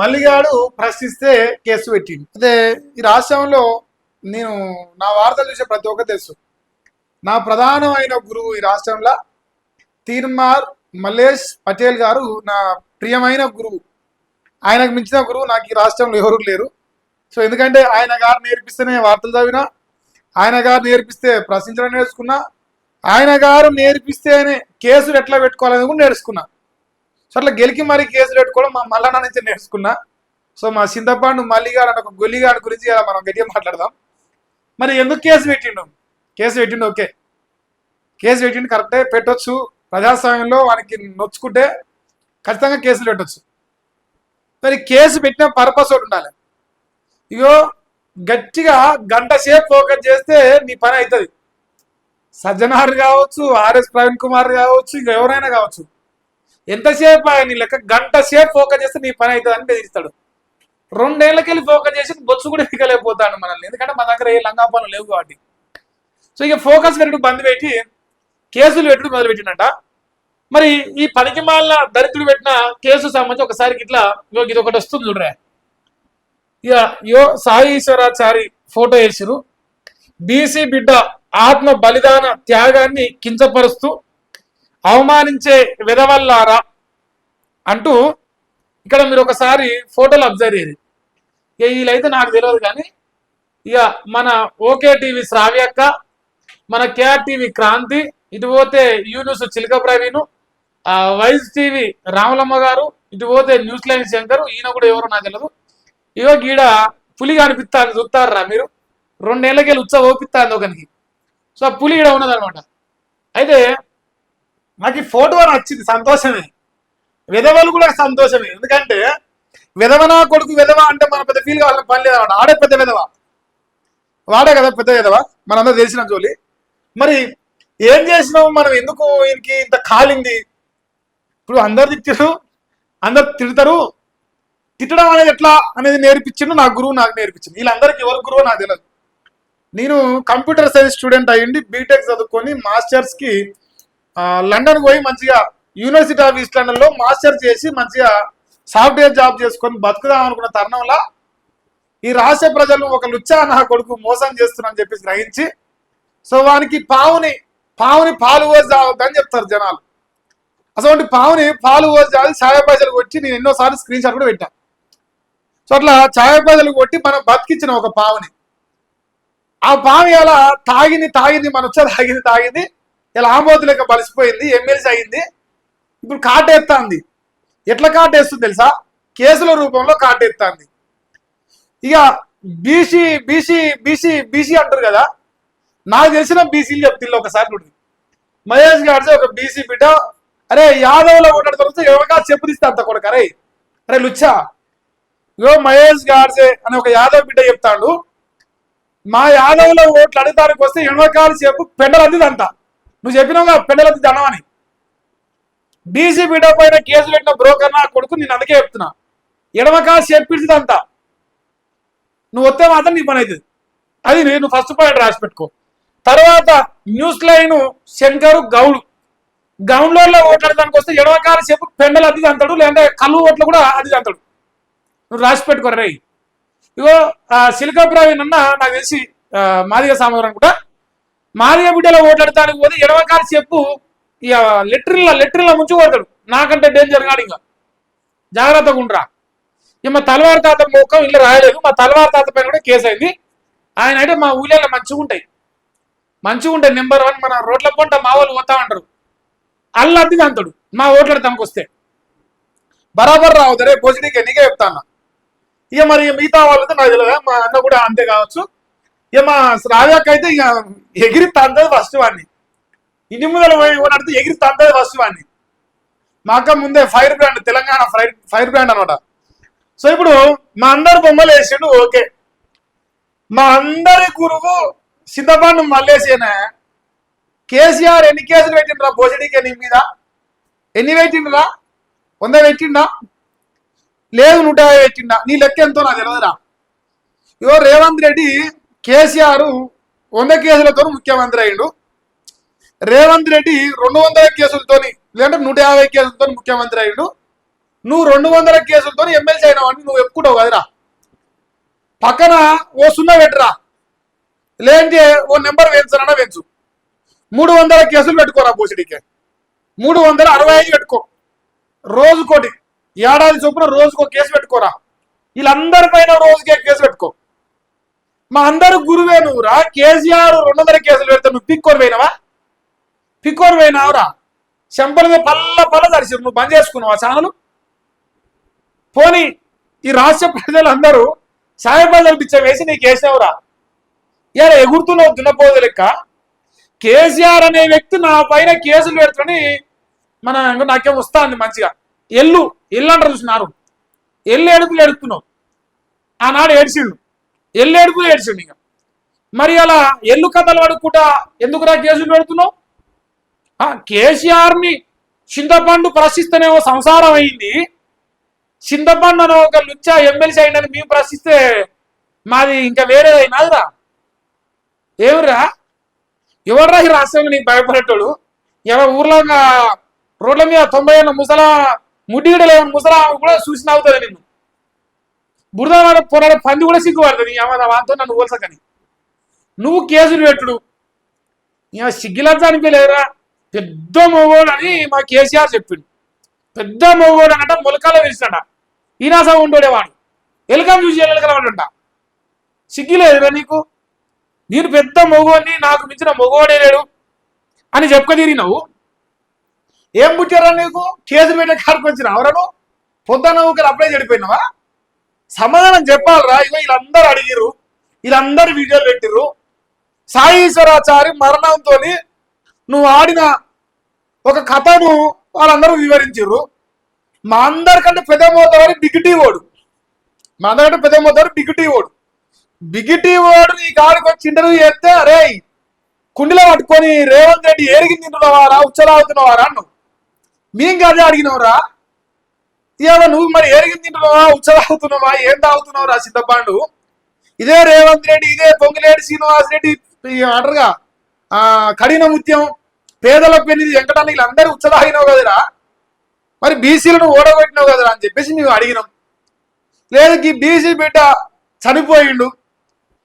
మల్లిగాడు ప్రశ్నిస్తే కేసు పెట్టిండు. అదే ఈ రాష్ట్రంలో నేను నా వార్తలు చూసే ప్రతి ఒక్కరు తెలుసు. నా ప్రధానమైన గురువు ఈ రాష్ట్రంలో తీర్మార్ మల్లేష్ పటేల్ గారు నా ప్రియమైన గురువు. ఆయనకు మించిన గురువు నాకు ఈ రాష్ట్రంలో ఎవరు లేరు. సో ఎందుకంటే ఆయన గారు నేర్పిస్తేనే వార్తలు చదివినా, ఆయన గారు నేర్పిస్తే ప్రశ్నించడం నేర్చుకున్నా, ఆయన గారు నేర్పిస్తేనే కేసులు ఎట్లా పెట్టుకోవాలని కూడా నేర్చుకున్నా. సో అట్లా గెలికి మరి కేసులు పెట్టుకోవడం మా మల్లన్న నుంచి నేర్చుకున్నా. సో మా చింతపండు మల్లిగాడు అని ఒక గొల్లిగాడి గురించి మనం గట్టిగా మాట్లాడదాం. మరి ఎందుకు కేసు పెట్టిండు? ఓకే, కేసు పెట్టిండు కరెక్టే, పెట్టొచ్చు. ప్రజాస్వామ్యంలో వానికి నొచ్చుకుంటే ఖచ్చితంగా కేసులు పెట్టొచ్చు. మరి కేసు పెట్టిన పర్పస్ ఒకటి ఉండాలి. ఇగో గట్టిగా గంట సేపు ఫోకస్ చేస్తే నీ పని అవుతుంది. సజ్జనార్ కావచ్చు, ఆర్ఎస్ ప్రవీణ్ కుమార్ కావచ్చు, ఇంకా ఎవరైనా కావచ్చు, ఎంతసేపు నీ లెక్క గంట సేపు ఫోకస్ చేస్తే నీ పని అవుతుంది అని బెదిరిస్తాడు. 2 ఏళ్ళకెళ్ళి ఫోకస్ చేసి బొచ్చు కూడా దిగలేకపోతాడు మనల్ని, ఎందుకంటే మన దగ్గర ఏ లంగాపాలు లేవు కాబట్టి. సో ఇక ఫోకస్ పెట్టుడు బంద్ పెట్టి కేసులు పెట్టుడు మొదలు పెట్టినట్ట. మరి ఈ పనికి మాల దరిద్రుడు పెట్టిన కేసు సంబంధించి ఒకసారికి ఇట్లా ఇది ఒకటి వస్తుంది చూడరా. ఇక సాయి ఈశ్వరాచారి ఫోటో వేసిరు. బీసీ బిడ్డ ఆత్మ బలిదాన త్యాగాన్ని కించపరుస్తూ అవమానించే విధవల్లారా అంటూ ఇక్కడ మీరు ఒకసారి ఫోటోలు అబ్జర్వ్ చేయండి. ఇక వీళ్ళైతే నాకు తెలియదు కానీ ఇక మన ఓకే టీవీ శ్రావ్యక్క, మన కేఆర్ టీవీ క్రాంతి, ఇటు పోతే యూన్యూస్ చిలక ప్రవీణు, వైజ్ టీవీ రామలమ్మ గారు, ఇటు పోతే న్యూస్ లైన్ శంకర్, ఈయన కూడా ఎవరో నాకు తెలియదు. ఇగో గీడ పులిగా అనిపిస్తాను చూస్తారా మీరు. 2 ఏళ్ళకెళ్ళి ఓపిస్తాను ఒకనికి. సో ఆ పులి ఈడ ఉన్నదనమాట. అయితే నాకు ఈ ఫోటో నచ్చింది, సంతోషమే. విధవలు కూడా సంతోషమే. ఎందుకంటే విధవనా కొడుకు విధవ అంటే మన పెద్ద ఫీల్ కావాలని పని లేదన్నమాట. ఆడే పెద్ద విధవ, వాడే కదా పెద్ద విధవ, మనందరూ తెలిసిన జోలి. మరి ఏం చేసినావు మనం, ఎందుకు ఈయనకి ఇంత కాలింది? ఇప్పుడు అందరు తిట్టారు, అందరు తిడతారు. తిట్టడం అనేది ఎట్లా అనేది నేర్పించిండు నా గురువు, నాకు నేర్పించింది. వీళ్ళందరికీ ఎవరు గురువు నాకు తెలియదు. నేను కంప్యూటర్ సైన్స్ స్టూడెంట్ అయ్యింది, బీటెక్ చదువుకొని మాస్టర్స్కి లండన్ పోయి మంచిగా యూనివర్సిటీ ఆఫ్ ఈస్ట్ లండన్లో మాస్టర్ చేసి మంచిగా సాఫ్ట్వేర్ జాబ్ చేసుకొని బతుకుదాం అనుకున్న తరుణంలో ఈ రాష్ట్ర ప్రజలు ఒక లుచ్చా నా కొడుకు మోసం చేస్తున్నారని చెప్పేసి గ్రహించి, సో వానికి పావుని పాలు పోసి తాగొద్దని చెప్తారు జనాలు. అసలు పావుని పాలు పోసి తాగి ఛాయ పైసలు కొట్టి నేను ఎన్నోసార్లు స్క్రీన్ షాట్ కూడా పెట్టాను. సో అట్లా ఛాయ పైసలు కొట్టి మనం బతికించిన ఒక పావుని, ఆ పావు ఇలా తాగింది మన వచ్చా తాగింది ఇలా ఆమోదు లెక్క బలిసిపోయింది, ఎమ్మెల్సీ అయింది. ఇప్పుడు కాటేస్తుంది. ఎట్లా కాటేస్తుంది తెలుసా? కేసుల రూపంలో కాటేస్తుంది. ఇక బీసీ బీసీ బీసీ బీసీ అంటారు కదా, నాకు తెలిసిన బీసీలు చెప్తిల్లు ఒకసారి చూడండి. మహేష్ గారితో ఒక బీసీ బిడ్డ, అరే యాదవ్లో ఓటాడు దొరికితే ఎవరికా చెప్పు తీస్తే అంత కొడుకు, అరే లుచ్చా, ఇగో మహేష్ గాడ్సే అని ఒక యాదవ్ బిడ్డ చెప్తాడు, మా యాదవ్లో ఓట్లు అడుగుతానికి వస్తే ఎనవకాలు చెప్పు పెండలద్దిదంతా, నువ్వు చెప్పినావుగా పెండలద్ది దండమని. బీసీ బిడ్డ పైన కేసు పెట్టిన బ్రోకర్ నా కొడుకు, నేను అందుకే చెప్తున్నా, ఎడమకాలు చెప్పించదంతా, నువ్వు వస్తే మాత్రం నీ పని అవుతుంది. అది నేను ఫస్ట్ పాయింట్ రాసి పెట్టుకో. తర్వాత న్యూస్ లైన్ శంకరు గౌండ్లో ఓట్లాడడానికి వస్తే ఎడమకాలు చెప్పు పెండలు అది అంటాడు, లేదంటే కళ్ళు ఓట్లు కూడా అది అంటాడు. నువ్వు రాసి పెట్టుకోరు రై. ఇగో సిలికా ప్రవీణ్ అన్న నాకు తెలిసి మాదిగ సామవరం కూడా మాదిగ బిడ్డలో ఓట్లాడటానికి పోతే ఎడమకాలు చెప్పు ఇక లెట్రిన్ల ముంచి పోతాడు. నాకంటే డేంజర్ కాదు, ఇంకా జాగ్రత్తగా ఉండరా. ఇక మా తలవారి తాత ముఖం ఇల్లు రాయలేదు, మా తలవారి తాత పైన కూడా కేసు అయింది. ఆయన అయితే మా ఊళ్ళో మంచిగా ఉంటాయి నెంబర్ 1. మన రోడ్ల పొంట మా వాళ్ళు పోతా ఉంటారు, అల్లు అద్ది అంతాడు మా ఓట్లాడతానికి వస్తే బరాబర్ రావద్దు. రే భోజనీకి ఎన్నికే చెప్తాను. ఇక మరి మిగతా వాళ్ళతో నాకు తెలియదా, మా అన్న కూడా అంతే కావచ్చు. ఇక మా రావ్యాక్ అయితే ఇక ఎగిరి తంతది ఫస్ట్ వాడిని, ఇంటి ముందర పోయి ఓడాడితే ఎగిరి తంతది ఫస్ట్ వాడిని. మా అక్క ముందే fire brand, Telangana fire brand అనమాట. సో ఇప్పుడు మా అందరు బొమ్మలు వేసిండు, ఓకే. మా అందరి గురువు చింతపండు మల్లేసేనా. కేసీఆర్ ఎన్ని కేసులు పెట్టిండ్రా భోజనీకి నీ మీద? ఎన్ని పెట్టిండ్రా? 100 పెట్టిండా? లేదు 150 పెట్టిండా? నీ లెక్క ఎంతో నాకు తెలియదురా. ఇగో రేవంత్ రెడ్డి కేసీఆర్ 100 కేసులతో ముఖ్యమంత్రి అయ్యిండు. రేవంత్ రెడ్డి 200 కేసులతోని లేదంటే 150 కేసులతో ముఖ్యమంత్రి అయ్యిండు. నువ్వు 200 కేసులతో ఎమ్మెల్సీ అయినావు అని నువ్వు చెప్పుకుంటావు కదరా. పక్కన ఓ సున్నా పెట్టరా, లేదంటే ఓ నెంబర్ వేయించనన్నా వేయించు. 300 కేసులు పెట్టుకోరా బోసిడికి, 365 పెట్టుకో, రోజుకోటి, ఏడాది చొప్పున రోజుకో కేసు పెట్టుకోరా. వీళ్ళందరి పైన రోజుకే కేసు పెట్టుకో. మా అందరు గురువే నువ్వురా. కేసీఆర్ 200 కేసులు పెడితే నువ్వు పిక్కోరు పోయినావురా. చెంపల మీద పల్ల తడిసి నువ్వు బంద్ చేసుకున్నావు ఆ ఛానల్. పోనీ ఈ రాష్ట్ర ప్రజలందరూ సాయపల్లలు పిచ్చ వేసి నీకు వేసినవురా. ఇలా ఎగురుతున్నావు దున్నపోదు లెక్క. కేసీఆర్ అనే వ్యక్తి నా పైన కేసులు పెడుతుని నాకేం వస్తుంది మంచిగా. ఎల్లు అంటారు చూసినారు, ఎడుపులు ఎడుపుతున్నావు. ఆనాడు ఏడ్చిండు, ఎడుపులు ఏడ్చిండు. ఇక మరి అలా ఎల్లు కథలు అడుక్కుంటా ఎందుకురా కేసులు పెడుతున్నావు? కేసీఆర్ని చింతపండు ప్రశ్నిస్తేనేమో సంసారం అయింది, చింతపండు అని ఒక లుచ్చా ఎమ్మెల్సీ అయిందని మేము ప్రశ్నిస్తే మాది ఇంకా వేరేదైనాదిరా. ఏమిరా ఎవర్రా ఈ రాష్ట్రంలో నీకు భయపడేటోడు? ఎవరు ఊర్లో రోడ్ల మీద 90 ఏళ్ళ ముసలా ముడ్డిగడ లేవని ముసలా కూడా చూసి నవ్వుతుంది నిన్ను. బురద పొరాడే పంది కూడా సిగ్గుపడుతుంది. వాంతో నన్ను ఊల్సకని నువ్వు కేసులు పెట్టుడు సిగ్గులజ్జా అనిపించలేదురా. పెద్ద మొగోడు అని మా కేసీఆర్ చెప్పిండు. పెద్ద మొగోడు అనట మొలకాలో వేసినట. ఈనాసా ఉండోడేవాడు ఎలుకం చూసి ఎలకలవాడంట. సిగ్గులేదురా నీకు? నేను పెద్ద మొగోడిని, నాకు మించిన మొగోడే లేడు అని చెప్పుకదిరినావు. ఏం పుట్టారా నీకు? కేసు పెట్టే కాడికి వచ్చిన ఎవరను పొద్దున్న ఊకలు అప్లై చెడిపోయినావా? సమాధానం చెప్పాలరా. ఇగో వీళ్ళందరూ అడిగిర్రు, వీళ్ళందరూ వీడియోలు పెట్టిర్రు. సాయి ఈశ్వరాచారి మరణంతో నువ్వు ఆడిన ఒక కథను వాళ్ళందరూ వివరించారు. మా అందరికంటే పెద్ద మోతారు బిగిటీ ఓడు, బిగిటీ ఓడు నీ కాడికి వచ్చి ఇంటర్వ్యూ చేస్తే అరే కుండిలో పట్టుకొని రేవంత్ రెడ్డి ఏరిగి తింటున్నవారా, ఉచ్చలాగుతున్నవారా నువ్వు మేము అదే అడిగినవరా. ఇవాళ నువ్వు మరి ఏరిగి తింటున్నావా, ఉచ్చలాగుతున్నావా, ఏం తాగుతున్నావురా సిద్ధపాండు? ఇదే రేవంత్ రెడ్డి, ఇదే పొంగిలేడి శ్రీనివాస్ రెడ్డి అంటారుగా కఠిన ముత్యం, పేదల పెళ్లి వెంకటాన్ని వీళ్ళందరూ ఉచ్చలాగినావు కదరా. మరి బీసీలను ఓడగొట్టినావు కదరా అని చెప్పేసి మేము అడిగినాం. లేదు ఈ బీసీ బిడ్డ చనిపోయిండు,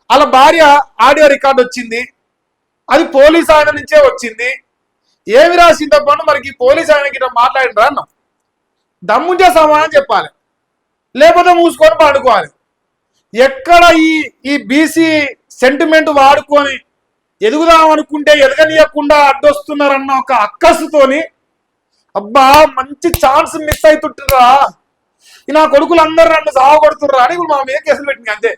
వాళ్ళ భార్య ఆడియో రికార్డు వచ్చింది, అది పోలీస్ ఆయన నుంచే వచ్చింది. ఏమి రాసిందప్పుడు మరి పోలీస్ ఆయనకి మాట్లాడినరా అన్నాం. దమ్ముంటే సమాధానం చెప్పాలి, లేకపోతే మూసుకొని పండుకోవాలి. ఎక్కడ ఈ బీసీ సెంటిమెంట్ వాడుకొని ఎదుగుదాం అనుకుంటే ఎదగనీయకుండా అడ్డొస్తున్నారన్న ఒక అక్కసుతోని అబ్బా మంచి ఛాన్స్ మిస్ అవుతుంటురా, నా కొడుకులు అందరూ నన్ను సావగొడుతుర్రా అని మా మీద కేసులు పెట్టింది అంతే.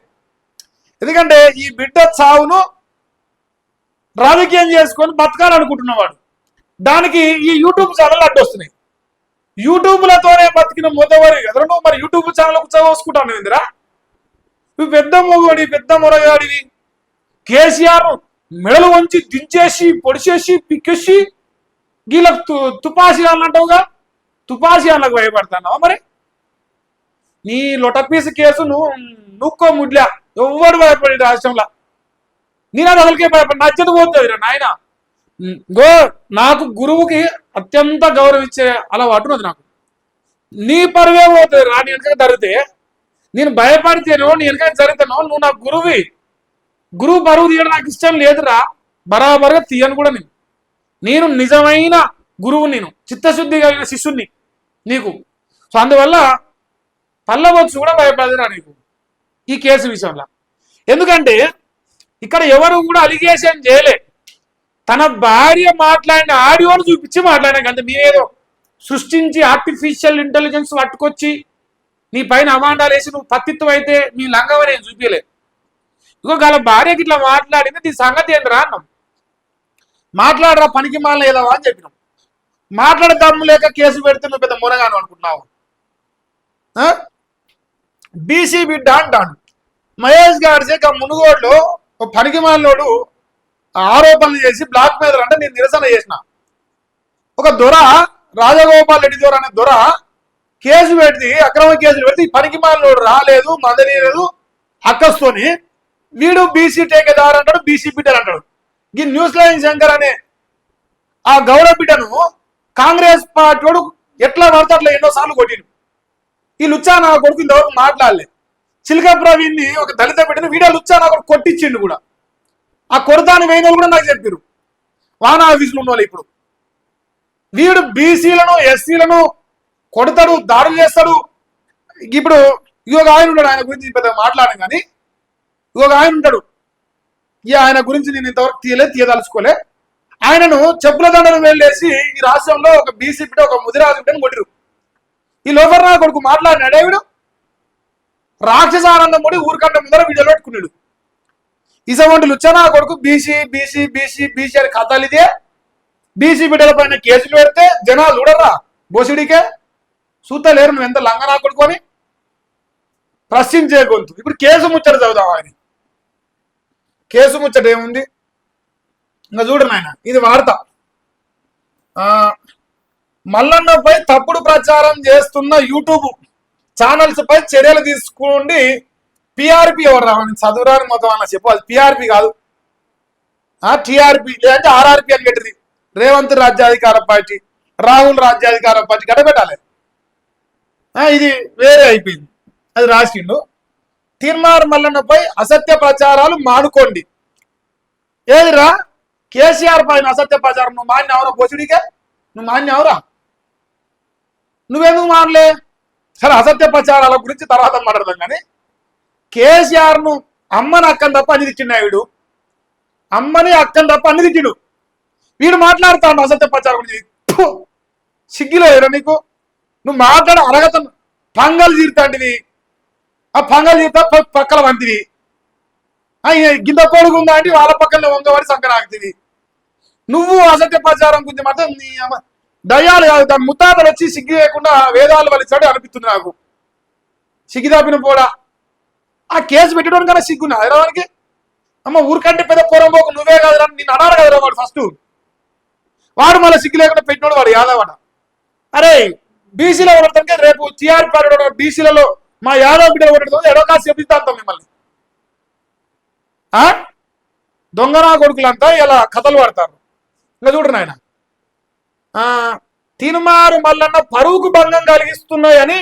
ఎందుకంటే ఈ బిడ్డ చావును రాజకీయం చేసుకొని బతకాలనుకుంటున్నవాడు, దానికి ఈ యూట్యూబ్ ఛానల్ అడ్డొస్తున్నాయి. యూట్యూబ్లతోనే బతికిన మొదవరి ఎదురు నువ్వు మరి యూట్యూబ్ ఛానల్ చదువుకుంటాను ఇందిరా. నువ్వు పెద్ద మొగోడి, పెద్ద మొరగాడివి. కేసీఆర్ మెడలు వంచి దించేసి పొడిచేసి పిక్కేసి వీళ్ళకు తుపాసీలు అంటావుగా, తుపాసీలకు భయపడతాన్నావా? మరి నీ లొటపీసు కేసు నువ్వుకో ముడ్లా, ఎవ్వడు భయపడి రాష్ట్రంలో. నేను అది అసలుకే భయపడి నచ్చదు పోతుంది నాయన. నాకు గురువుకి అత్యంత గౌరవించే అలవాటు ఉన్నది. నాకు నీ పరువే పోతుంది రా. నీ వెనక జరిగితే నేను భయపడితేనో, నీ వెనక జరుగుతానో నువ్వు నా గురువు పరువు తీయడం నాకు ఇష్టం లేదురా. బరాబరుగా తీయను కూడా నేను నిజమైన గురువు, నేను చిత్తశుద్ధి కలిగిన శిష్యుణ్ణి నీకు. సో అందువల్ల పల్లవచ్చు కూడా భయపడదురా నీకు ఈ కేసు విషయంలో. ఎందుకంటే ఇక్కడ ఎవరు కూడా అలిగేషన్ చేయలే. తన భార్య మాట్లాడిన ఆడియోను చూపించి మాట్లాడినాక అంతే. మీరేదో సృష్టించి ఆర్టిఫిషియల్ ఇంటెలిజెన్స్ పట్టుకొచ్చి నీ పైన అమాండాలు వేసి నువ్వు పత్తిత్వం అయితే నీ లంగవని నేను చూపించలేదు. ఇంకో వాళ్ళ భార్యకి ఇట్లా మాట్లాడింది, నీ సంగతి ఏంద్రా అన్నాం. మాట్లాడరా పనికి మాల ఏదవా అని చెప్పినాం. మాట్లాడే దమ్ము లేక కేసు పెడితే నువ్వు పెద్ద మునగాను అనుకుంటున్నావు. బీసీ బిడ్డ అంటాడు మహేష్ గారి మునుగోడులో ఒక పనికి మాలోడు ఆరోపణలు చేసి బ్లాక్ మెయిల్ అంటే నేను నిరసన చేసిన. ఒక దొర రాజగోపాల్ రెడ్డి దొర అనే దొర కేసు పెట్టి అక్రమ కేసులు పెడితే ఈ పనికి మాలోడు రాలేదు, మదనీయలేదు అక్కస్తోని వీడు బీసీ టేకేదారు అంటాడు, బీసీ బిడ్డలు అంటాడు. ఈ న్యూస్ లైన్ శంకర్ అనే ఆ గౌరవ బిడ్డను కాంగ్రెస్ పార్టీ ఎట్లా పడితే అట్లా ఎన్నోసార్లు కొట్టిండు. ఈ లుచ్చా నా కొడుకు ఇంతవరకు మాట్లాడలే. చిలక ప్రవీణ్ని ఒక దళిత బిడ్డని వీడియో లుచ్చా నా కొడుకు కొట్టించిండు కూడా. ఆ కొడతాను వేయిన వాళ్ళు కూడా నాకు చెప్పారు వాన ఆఫీసులు ఉన్న వాళ్ళు. ఇప్పుడు వీడు బీసీలను ఎస్సీలను కొడతాడు, దాడులు చేస్తాడు. ఇప్పుడు ఇంకొక ఆయన ఉంటాడు, ఆయన గురించి పెద్దగా మాట్లాడాను కానీ ఇంకొక ఆయన ఉంటాడు, ఆయన గురించి నేను ఇంతవరకు తీయదలుచుకోలే. ఆయనను చెప్పుల దండను వెళ్ళేసి ఈ రాష్ట్రంలో ఒక బీసీ బిడ్డ ఒక ముదిరాజు బిడ్డను కొట్టిరు. ఈ లోఫర్ నా కొడుకు మాట్లాడినాడే వీడు రాక్షస ఆనందం ముడి ఊరికంట ముందర వీడియోలో పెట్టుకున్నాడు. ఇసవంటి లుచ్చనా కొడుకు బీసీ బీసీ బీసీ బీసీ అని కథలు ఇదే. బీసీ బిడ్డల పైన కేసులు పెడితే జనాలు చూడరా బోసిడికే చూస్తలేరు నువ్వు ఎంత లంగనా కొడుకొని ప్రశ్నించే గొంతు. ఇప్పుడు కేసు ముచ్చట చదువుదాం. ఆయన కేసు ముచ్చట ఏముంది ఇంకా చూడు నాయన, ఇది వార్త. మల్లన్నపై తప్పుడు ప్రచారం చేస్తున్న యూట్యూబ్ ఛానల్స్ పై చర్యలు తీసుకోండి. పిఆర్పి ఎవరు రావని చదువురాని మొత్తం అన్న చెప్పు, అది పిఆర్పి కాదు, టిఆర్పి లేదంటే ఆర్ఆర్పి అని పెట్టింది. రేవంత్ రాజ్యాధికార పార్టీ, రాహుల్ రాజ్యాధికార పార్టీ గడపెట్టాలి. ఇది వేరే అయిపోయింది, అది రాసిండు. తీర్మార్ మల్లన్నపై అసత్య ప్రచారాలు మానుకోండి. ఏదిరా కేసీఆర్ పైన అసత్య ప్రచారం నువ్వు మాన్యావరా బోసుడికే? నువ్వు మాన్యావరా? నువ్వెందుకు మానలే? సరే అసత్య ప్రచారాల గురించి తర్వాత మాట్లాడదాం కానీ కేసీఆర్ ను అమ్మని అక్కని తప్ప అన్ని తిట్టిండు. వీడు అమ్మని అక్కని తప్ప అన్ని తిట్టిడు. వీడు మాట్లాడుతాడు అసత్య ప్రచారం గురించి. సిగ్గిలో ఏరా నీకు? నువ్వు మాట్లాడ అరగత పంగలు తీరుతాంటివి, ఆ పంగలు తీరుతా పక్కల వంటివి. గింత కొడుకు ఉందా అంటే వాళ్ళ పక్కన వంగవాడి సంకరాకుతుంది. నువ్వు అసత్య ప్రచారం గురించి మాత్రం నీ దయ్యాలు కాదు, దాని ముత్తాతలు వచ్చి సిగ్గు లేకుండా వేదాలు వలిచాడు అనిపిస్తుంది నాకు. సిగ్గు తప్పిన పోడా ఆ కేసు పెట్టడం కన్నా సిగ్గున్నా హైదరాబాద్కి? అమ్మ ఊరికంటే పెద్ద పోరంబోకు నువ్వే కాదురా, నిన్ను అనాలి కదరా వాడు ఫస్ట్. వాడు మళ్ళీ సిగ్గు లేకుండా పెట్టినోడు వాడు యాదవ్ అట. అరే బీసీలో ఓడతానికి రేపు టీఆర్ పార్టీ బీసీలలో మా యాదవ్ బిడ్డలు ఓడతాం ఎడో కాసు చెప్తాం మిమ్మల్ని. దొంగనా కొడుకులంతా ఇలా కథలు పడతారు. ఇంకా చూడరు నాయన, తీర్మార్ మల్లన్న పరువుకు భంగం కలిగిస్తున్నాయని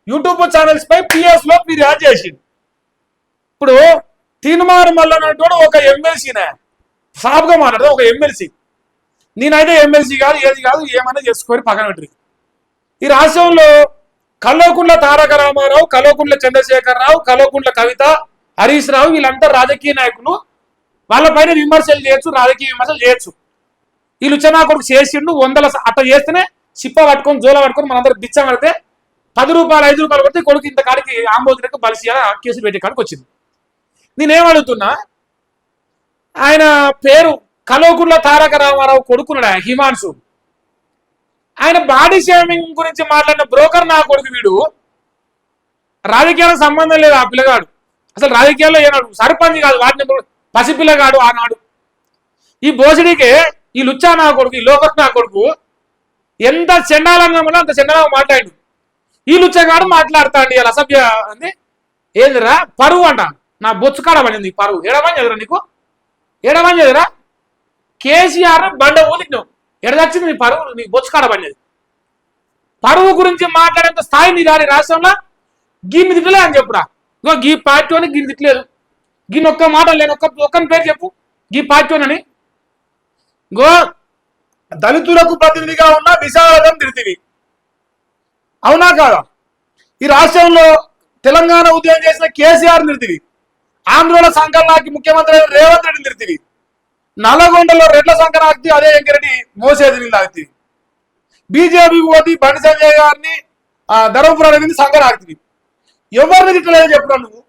యూట్యూబ్ ఛానల్స్ పై పిఎస్ లో ఫిర్యాదు చేసింది. ఇప్పుడు తీర్మార్ మల్లన్న ఒక ఎమ్మెల్సీనే సాఫ్గా మాట్లాడదు, ఒక ఎమ్మెల్సీ. నేనైతే ఎమ్మెల్సీ కాదు, ఏది కాదు, ఏమైనా చేసుకొని పక్కన పెట్టి. ఈ రాష్ట్రంలో కల్వకుంట్ల తారక రామారావు, కల్వకుంట్ల చంద్రశేఖరరావు, కల్వకుంట్ల కవిత, హరీష్ రావు వీళ్ళంతా రాజకీయ నాయకులు. వాళ్ళపైన విమర్శలు చేయొచ్చు, రాజకీయ విమర్శలు చేయొచ్చు. ఈ లుచ్చనా కొడుకు చేసిండు, వందల అట్ట చేస్తేనే చిప్ప పట్టుకొని జోల పట్టుకొని మనందరూ బిచ్చం పడితే 10 రూపాయలు 5 రూపాయలు కొడితే కొడుకు ఇంత కాడికి ఆంబోతులకు బలిసి కేసులు పెట్టే కాడికి వచ్చింది. నేనేం అడుగుతున్నా, ఆయన పేరు కల్వకుంట్ల తారక రామారావు కొడుకున్నాడు హిమాన్సు. ఆయన బాడీ షేమింగ్ గురించి మాట్లాడిన బ్రోకర్ నా కొడుకు. వీడు రాజకీయాలకు సంబంధం లేదు. ఆ పిల్లగాడు అసలు రాజకీయాల్లో ఏనాడు సర్పంచ్ కాదు, వాటిని పసిపిల్లగాడు ఆనాడు. ఈ బోసిడికే ఈ లుచ్చా నా కొడుకు, ఈ లోకత్ నా కొడుకు ఎంత చండాలంగా ఉన్నా అంత చండాలంగా మాట్లాడు. ఈ లుచ్చగాడు మాట్లాడతాండి ఇలా అసభ్య అంది. ఏందిరా పరువు అంట, నా బొచ్చు కాడ పడింది పరువు. ఎడమని చదువురా నీకు, ఎడమని చదువురా. కేసీఆర్ బండ ఊదిను ఎడదచ్చింది నీ పరువు, నీ బొచ్చు కాడ పడినది. పరువు గురించి మాట్లాడేంత స్థాయి నీ రాని రాష్ట్రంలో గిన్ని తిట్టలే అని చెప్పురా. ఇగో గీ పార్టీ అని గిన్ని తిట్టలేదు, గిన్ని ఒక్క మాట లేని ఒక్కని పేరు చెప్పు గీ పార్టీ అని. గో దళితులకు ప్రతినిధిగా ఉన్న విశాలం తిరితివి, అవునా కాదా? ఈ రాష్ట్రంలో తెలంగాణ ఉద్యమం చేసిన కేసీఆర్ నిరితివి, ఆంధ్రలో సంకలనాకి ముఖ్యమంత్రి రేవంత్ రెడ్డి నిరితివి, నల్లగొండలో రెడ్ల సంకనాకి అదే వెంకరెడ్డి మోసేది నిలాగుతుంది, బీజేపీ పోతి బండి సంజయ్ గారిని ధర్మపురాన్ని సంకనాకుతుంది. ఎవరిని తిట్టలేదని చెప్పురా నువ్వు?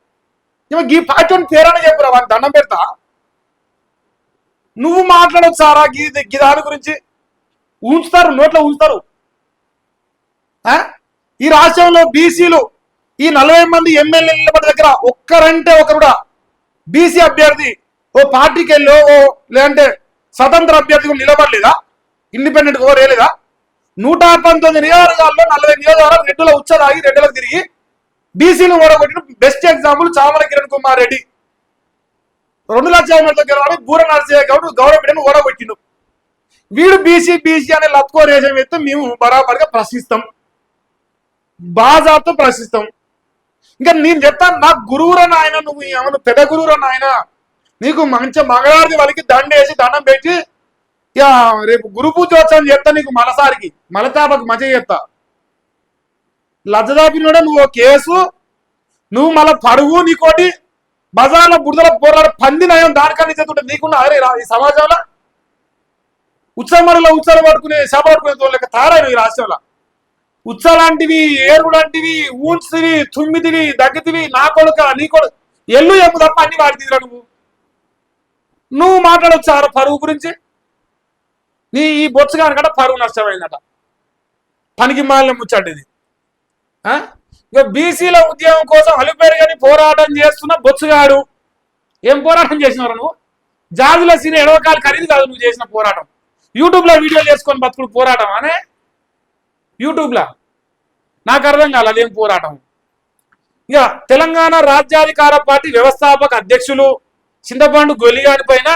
ఈ పార్టీ పేరని చెప్పురా, వాడిని దండం పెడతా. నువ్వు మాట్లాడచ్చు సారా గీ దాని గురించి? ఉంచుతారు, నోట్లో ఉంచుతారు. ఈ రాష్ట్రంలో బీసీలు ఈ 40 మంది ఎమ్మెల్యేల దగ్గర ఒక్కరంటే ఒకరు కూడా బీసీ అభ్యర్థి ఓ పార్టీకి వెళ్ళో ఓ లేదంటే స్వతంత్ర అభ్యర్థి నిలబడలేదా? ఇండిపెండెంట్ ఓ రేలేదా? 119 నియోజకవర్గాల్లో 40 నియోజకవర్గాలు రెడ్డుల ఉచ్చదాగి రెడ్డులకు తిరిగి బీసీలు ఓడగొట్టిన బెస్ట్ ఎగ్జాంపుల్ చామల కిరణ్ కుమార్ రెడ్డి. 2 లక్షల మందితో గెలవాలి బూర నరసయ్య గౌడ్ గౌరవ బిడ్డను ఓడగొట్టిండు. వీడు బీసీ బీసీ అనే లత్కో రేషం ఎత్తు మేము బరాబరిగా ప్రశ్నిస్తాం. బాజాతో ప్రశ్నిస్తాం. ఇంకా నేను చెప్తాను, నాకు గురువురా నాయన, నువ్వు ఏమన్నా పెద్ద గురువురా నాయన, నీకు మంచి మంగళవారి వాళ్ళకి దండేసి దండం పెట్టి ఇక రేపు గురు పూజోత్సవం చేస్తా, నీకు మనసారికి మలతాపకు మజ చేస్తా. లజ్జదాపినోడే నువ్వు కేసు, నువ్వు మళ్ళీ పరువు, నీకోటి బజార్లో బుడదల పోరాడు పంది నయం దానికన్నా చేస్తుంటే నీకున్న అరే ఈ సమాజంలో ఉత్సవమడిలో ఉత్సవం పట్టుకునే సభ పట్టుకునే లెక్క తారాను ఈ రాష్ట్రంలో. ఉత్సలాంటివి, ఏరుగులాంటివి, ఊన్సివి, తుమ్మిదివి, దగ్గితివి, నా కొడుక నీ కొడుకు ఎల్లు ఎప్పు తప్ప అన్ని వాడిదిరా. నువ్వు మాట్లాడొచ్చు ఆ పరువు గురించి. నీ ఈ బొత్సగాని కంటే పరువు నష్టమైందట, పనికి మాలిన ముచ్చండి. ఇక బీసీల ఉద్యమం కోసం అలుపెరగని పోరాటం చేస్తున్న బొత్సగాడు. ఏం పోరాటం చేసినారు నువ్వు? జాజుల సీని ఎడవకాలు ఖరీదు కాదు నువ్వు చేసిన పోరాటం. యూట్యూబ్లో వీడియోలు చేసుకొని బతుకుడు పోరాటం అనే యూట్యూబ్లో నాకు అర్థం కాలేదు అదేం పోరాటం. ఇక తెలంగాణ రాజ్యాధికార పార్టీ వ్యవస్థాపక అధ్యక్షులు చింతపండు గొలిగాని పైన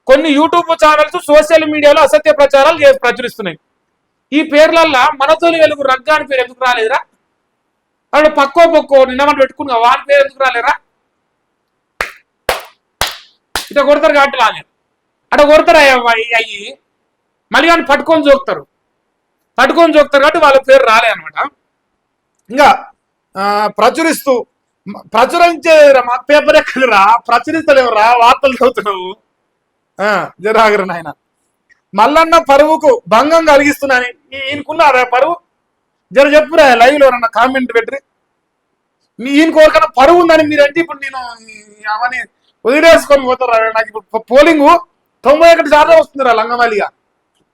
కొన్ని యూట్యూబ్ ఛానల్స్ సోషల్ మీడియాలో అసత్య ప్రచారాలు ప్రచురిస్తున్నాయి. ఈ పేర్లల్లా మనతోని వెలుగు రగ్గాని పేరు ఎందుకు రాలేదురా? వాడు పక్కో నిన్నమని పెట్టుకున్నా వాని పేరు ఎందుకు రాలేరా? ఇట్లా కొడతారు కాబట్టి రాలేదు, అట్లా కొడతారు అయ్యి మళ్ళీ కానీ పట్టుకొని చూపుతారు కాబట్టి వాళ్ళ పేరు రాలే అనమాట. ఇంకా ప్రచురించే మా పేపర్ ఎక్కడరా, ప్రచురిస్తలేవురా, వార్తలు చదువుతున్నావు జరాగరు నాయన. మల్లన్న పరువుకు భంగం కలిగిస్తున్నాని ఈయనకున్నారా పరువు? జర చెప్పురా లైవ్ లో నన్న కామెంట్ పెట్టి. ఈయన కోరికన్నా పరువు ఉందని మీరంటే ఇప్పుడు నేను అవన్నీ వదిలేసుకొని పోతారా? నాకు ఇప్పుడు పోలింగ్ 91% వస్తుందిరా లంగమల్లిగా,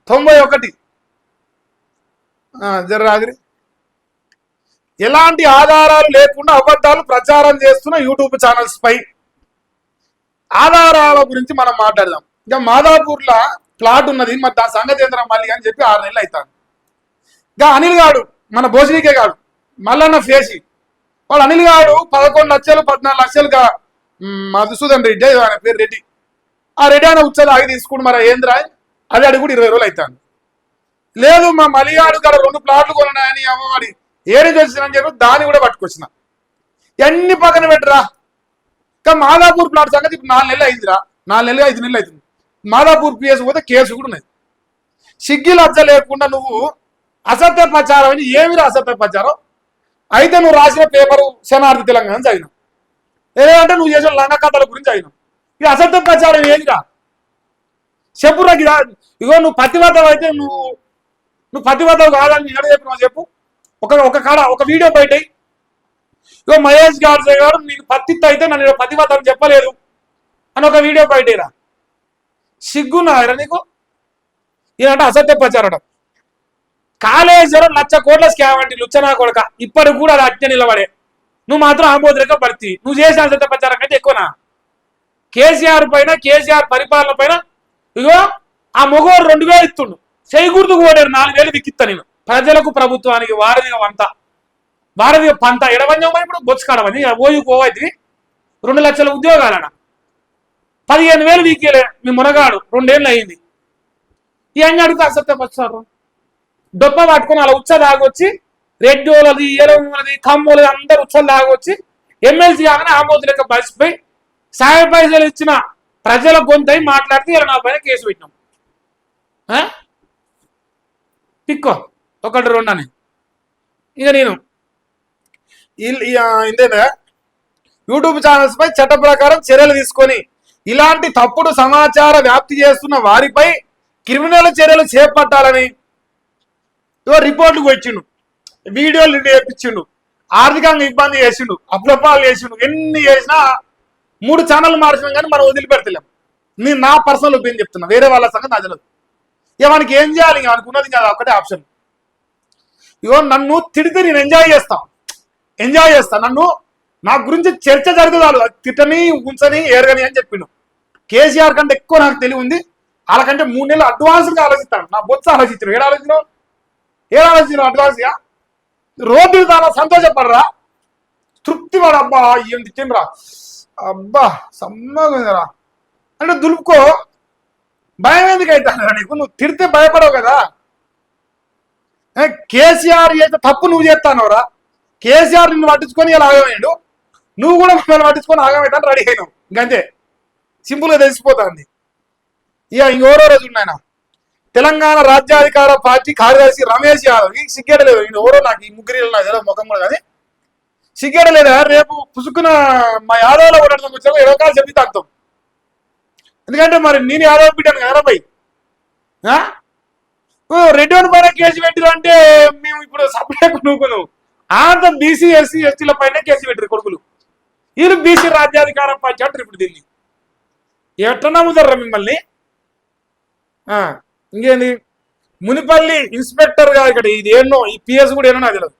91. జరాగరి ఎలాంటి ఆధారాలు లేకుండా అబద్ధాలు ప్రచారం చేస్తున్న యూట్యూబ్ ఛానల్స్ పై ఆధారాల గురించి మనం మాట్లాడదాం. ఇక మాదాపూర్లో ప్లాట్ ఉన్నది, మరి దాని సంగతి ఏంద్ర మళ్ళీ అని చెప్పి 6 నెలలు అవుతాను. ఇక అనిల్ గాడు మన భోజనికే గాడు మల్లన్న ఫేసి వాడు అనిల్ గాడు 11 లక్షలు 14 లక్షలుగా మధుసూదన్ రెడ్డి ఆయన పేరు రెడ్డి, ఆ రెడ్డి ఆయన ఉచ్చలు ఆగి తీసుకుని మరి ఏంద్రా అది అడిగి కూడా 20 రోజులు అవుతాను. లేదు మా మలిగాడు గారు 2 ప్లాట్లు కొన్నాయని అమ్మవాడి ఏడు చేసినని చెప్పి దాన్ని కూడా పట్టుకొచ్చిన. ఎన్ని పక్కన పెట్టరా. ఇంకా మాదాపూర్ ప్లాట్ సంగతి ఇప్పుడు 4 నెలలు అయిందిరా, 4 నెలలు 5 నెలలు అవుతుంది. మాదాపూర్ పిఎస్ పోతే కేసు కూడా ఉన్నది. సిగ్గి లజ్జ లేకుండా నువ్వు అసత్య ప్రచారం అని ఏమిరా అసత్య ప్రచారం? అయితే నువ్వు రాసిన పేపరు శనార్థి తెలంగాణ చదివినావు, ఏదంటే నువ్వు చేసిన లంగ కథల గురించి చదివినావు. ఇక అసత్య ప్రచారం ఏదిరా చెప్పురా. ఇగో నువ్వు పతివతం అయితే నువ్వు పతివతం కాదని ఎక్కడ చెప్పినావు చెప్పు. ఒక కాడ ఒక వీడియో బయట ఇగో మహేష్ గార్జే గారు నీకు పత్తిత్త అయితే నన్ను పతివతం చెప్పలేదు అని ఒక వీడియో బయటరా. సిగ్గున్నారా నీకు? ఇదంటే అసత్య ప్రచారం. కాళేశ్వరం 1,00,000 కోట్ల స్కామ్ అంటే లుచ్చనా కొడక ఇప్పటికి కూడా అది అట్టే నిలబడే. నువ్వు మాత్రం ఆమోదరక భర్తీ. నువ్వు చేసిన అసత్య ప్రచారం కంటే ఎక్కువనా? కేసీఆర్ పైన, కేసీఆర్ పరిపాలన పైన ఇగో ఆ మొగోడు 2,000 ఇస్తుండు, చేయకూడదు కూడా 4,000 దిక్కిస్తా నేను ప్రజలకు ప్రభుత్వానికి. వారధిగా పంత ఎడవంజమని ఇప్పుడు బొచ్చుకాడమని పోయిద్ది 2 లక్షల ఉద్యోగాలన 15,000 వీకేలే మీ మునగాడు 2 ఏళ్ళు అయింది. ఇవన్నీ అడిగితే అసత్య ప్రచారం. డొప్ప పట్టుకొని అలా ఉచ్చ దాగొచ్చి రెడ్డోలది, ఎలవలది, కమ్మోలది అందరు ఉచ్చలు దాగొచ్చి ఎమ్మెల్సీ కాగానే ఆమోదలేక బసిపోయి సాయ పైసలు ఇచ్చిన ప్రజల గొంతై మాట్లాడితే ఇలా నా పైన కేసు పెట్టినాం. పిక్కో 1 2 అని. ఇక నేను ఇంతేనా యూట్యూబ్ ఛానల్స్ పై చట్ట ప్రకారం చర్యలు తీసుకొని ఇలాంటి తప్పుడు సమాచార వ్యాప్తి చేస్తున్న వారిపై క్రిమినల్ చర్యలు చేపట్టాలని రిపోర్ట్లు వచ్చిండు, వీడియోలు చేపించిండు, ఆర్థికంగా ఇబ్బంది చేసిండు, అప్లపాలు చేసిండు. ఎన్ని చేసినా 3 ఛానల్ మార్చినాం కానీ మనం వదిలిపెడతలేం. నేను నా పర్సనల్ ఒపీనియన్ చెప్తున్నా, వేరే వాళ్ళ సంగతి నాకు తెలియదు. ఇక మనకి ఏం చేయాలి? ఇక అనుకున్నది కదా ఒకటే ఆప్షన్. ఇగో నన్ను తిడితే నేను ఎంజాయ్ చేస్తా. నన్ను నా గురించి చర్చ జరుగుతాడు, తిట్టని ఉంచని ఏరగని అని చెప్పిండు. కేసీఆర్ కంటే ఎక్కువ నాకు తెలివి ఉంది. వాళ్ళకంటే 3 నెలలు అడ్వాన్స్గా ఆలోచిస్తాను. నా బొత్స ఆలోచించారు. ఏడు ఆలోచించారు అడ్వాన్స్గా. రోడ్డు చాలా సంతోషపడరా, తృప్తి పడ. అబ్బా ఏం తిట్టిండ్రా, అబ్బా సమ్మగా అంటే దులుపుకో. భయం ఎందుకు అవుతారా నీకు? నువ్వు తిడితే భయపడవు కదా. కేసీఆర్ చేస్తే తప్పు నువ్వు చేస్తానవరా? కేసీఆర్ నిన్ను పట్టించుకొని ఇలా ఆగమయ్యాడు, నువ్వు కూడా మమ్మల్ని పట్టించుకొని ఆగమవుతాను రెడీ అయినావు. ఇంకంతే, సింపుల్గా తెలిసిపోతుంది. ఇక ఇంకెవరో రోజు ఉన్నాయన తెలంగాణ రాజ్యాధికార పార్టీ కార్యదర్శి రమేష్ యాదవ్. ఈ సిగ్గేటలేదు, ఈయన ఎవరో నాకు ఈ ముగ్గురు నాకు తెలియదు ముఖం కూడా, కానీ సిగ్గేటలేదా రేపు పుసుకున్న మా యాదవ్లో కొట్టడం వచ్చాక ఎడవకాలు చెప్పి తాగుతాం. ఎందుకంటే మరి నేను యాదవ్ బిడ్డాను కదా పోయి రెడ్డి పైన కేసు పెట్టిరు అంటే మేము ఇప్పుడు సపరేట్ నువ్వుకున్నావు. అంత బీసీ ఎస్సీ ఎస్టీల పైన కేసు పెట్టిరు కొడుకులు. వీళ్ళు బీసీ రాజ్యాధికార పార్టీ అంటారు ఇప్పుడు దీన్ని. ఎట్లా నమ్ముతారా మిమ్మల్ని? ఇంకేంది మునిపల్లి ఇన్స్పెక్టర్ గా ఇక్కడ ఇది ఏమో ఈ పిఎస్ కూడా ఏమో నాకు తెలియదు.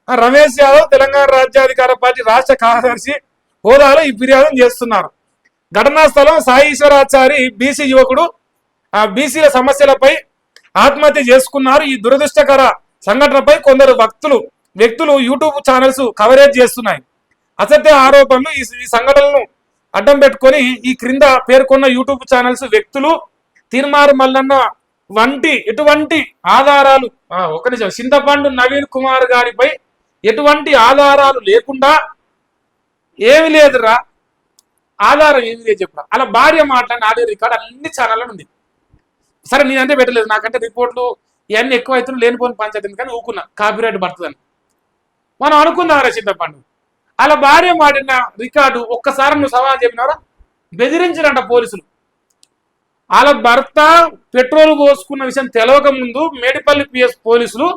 రమేష్ యాదవ్ తెలంగాణ రాజ్యాధికార పార్టీ రాష్ట్ర కార్యదర్శి హోదాలో ఈ ఫిర్యాదును చేస్తున్నారు. ఘటనా స్థలం సాయి ఈశ్వరాచారి బీసీ యువకుడు బీసీల సమస్యలపై ఆత్మహత్య చేసుకున్నారు. ఈ దురదృష్టకర సంఘటనపై కొందరు వ్యక్తులు యూట్యూబ్ ఛానల్స్ కవరేజ్ చేస్తున్నాయి. అసత్య ఆరోపణలు ఈ సంఘటనలను అడ్డం పెట్టుకొని ఈ క్రింద పేర్కొన్న యూట్యూబ్ ఛానల్స్ వ్యక్తులు తీర్మార్ మల్లన్న వంటి ఎటువంటి ఆధారాలు ఒక నిమిషం చింతపండు నవీన్ కుమార్ గారిపై ఎటువంటి ఆధారాలు లేకుండా ఏమి లేదురా, ఆధారం ఏమి లేదు చెప్పరా, అలా భార్య మాట్లాడిన ఆడియో రికార్డ్ అన్ని ఛానల్లో ఉంది. సరే నేనంటే పెట్టలేదు, నాకంటే రిపోర్ట్లు ఇవన్నీ ఎక్కువ అవుతున్నాయి, లేనిపోని పంచాయతీ కానీ ఊకున్నా కాపీరైట్ పడుతుందని. మనం అనుకుందాం రా చింతపండు, అలా భార్య మాడిన రికార్డు ఒక్కసారి నువ్వు సవాల్ చెప్పినారా? బెదిరించారంట పోలీసులు. వాళ్ళ భర్త పెట్రోల్ పోసుకున్న విషయం తెలవక ముందు మేడిపల్లి పిఎస్ పోలీసులు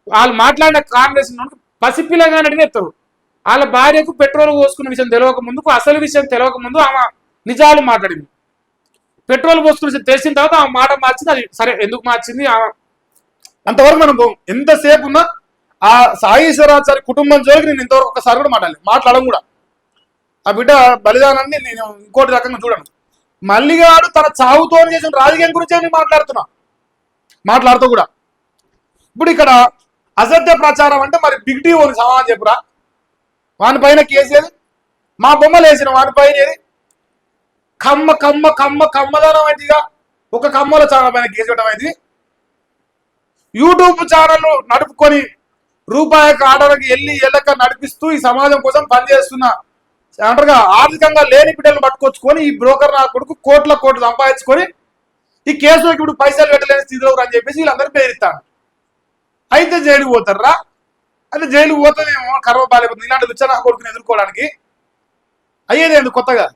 వాళ్ళు మాట్లాడిన కాంగ్రెస్ పసిపిల్లగానే ఎత్తారు. వాళ్ళ భార్యకు పెట్రోల్ పోసుకున్న విషయం తెలియక ముందుకు, అసలు విషయం తెలియక ముందు ఆమె నిజాలు మాట్లాడింది. పెట్రోల్ పోసుకున్న విషయం తెలిసిన తర్వాత ఆమె మాట మార్చింది. అది సరే ఎందుకు మార్చింది అంతవరకు మనం ఎంతసేపు ఉన్నా ఆ సాయీశ్వరాచారి కుటుంబం జోలికి నేను ఇంతవరకు ఒక్కసారి కూడా మాట్లాడడం కూడా. ఆ బిడ్డ బలిదానాన్ని నేను ఇంకోటి రకంగా చూడను. మల్లిగాడు తన చావుతో చేసిన రాజకీయం గురించి నేను మాట్లాడుతూ కూడా. ఇప్పుడు ఇక్కడ అసత్య ప్రచారం అంటే మరి బిగ్ టీ ఓని సమాధానం చెప్పురా. వాని పైన కేసేది, మా బొమ్మలు వేసిన వాని పైన ఏది కమ్మదనం అయిందిగా, ఒక కమ్మల ఛానల్ పైన కేసు పెట్టడం అయింది. యూట్యూబ్ ఛానల్ నడుపుకొని రూపాయకు ఆర్డర్కి ఎల్లక నడిపిస్తూ ఈ సమాజం కోసం పనిచేస్తున్న అంటారుగా ఆర్థికంగా లేని బిడ్డలను పట్టుకొచ్చుకొని ఈ బ్రోకర్ నా కొడుకు కోట్లు సంపాదించుకొని ఈ కేసులోకి ఇప్పుడు పైసలు పెట్టలేని స్థితిలో అని చెప్పేసి వీళ్ళందరూ పేరుస్తాను. అయితే జైలుకి పోతారా? అయితే జైలుకి పోతానేమో కర్వ బాలేకపోతుంది. ఇలాంటి లుచ్చనా కొడుకుని ఎదుర్కోవడానికి అయ్యేది ఎందుకు కొత్తగా.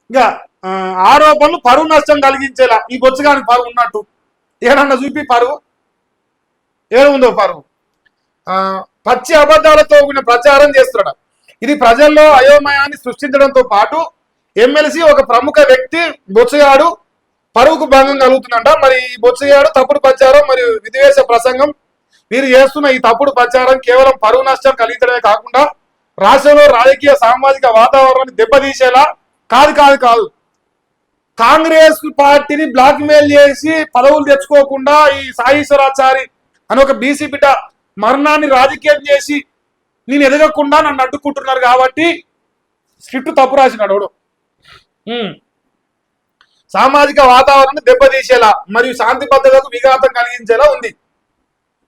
ఇంకా ఆరోపణలు పరువు నష్టం కలిగించేలా ఈ బొచ్చుగానికి పరువు ఉన్నట్టు ఏడన్నా చూపి పరువు ఏముందో పరువు. పచ్చి అబద్ధాలతో కూడిన ప్రచారం చేస్తున్నాడు. ఇది ప్రజల్లో అయోమయాన్ని సృష్టించడంతో పాటు ఎమ్మెల్సీ ఒక ప్రముఖ వ్యక్తి బొచ్చగాడు పరువుకు భంగం కలుగుతుందంట. మరి ఈ బొచ్చగాడు తప్పుడు ప్రచారం మరియు విద్వేష ప్రసంగం వీరు చేస్తున్న ఈ తప్పుడు ప్రచారం కేవలం పరువు నష్టం కలిగించడమే కాకుండా రాష్ట్రంలో రాజకీయ సామాజిక వాతావరణాన్ని దెబ్బతీసేలా కాదు కాంగ్రెస్ పార్టీని బ్లాక్ మెయిల్ చేసి పదవులు తెచ్చుకోకుండా ఈ సాయీశ్వరాచారి అని ఒక బీసీ బిడ్డ మరణాన్ని రాజకీయం చేసి నేను ఎదగకుండా నన్ను అడ్డుకుంటున్నారు కాబట్టి స్క్రిప్ట్ తప్పు రాసినాడు. సామాజిక వాతావరణాన్ని దెబ్బతీసేలా మరియు శాంతి భద్రతకు విఘాతం కలిగించేలా ఉంది.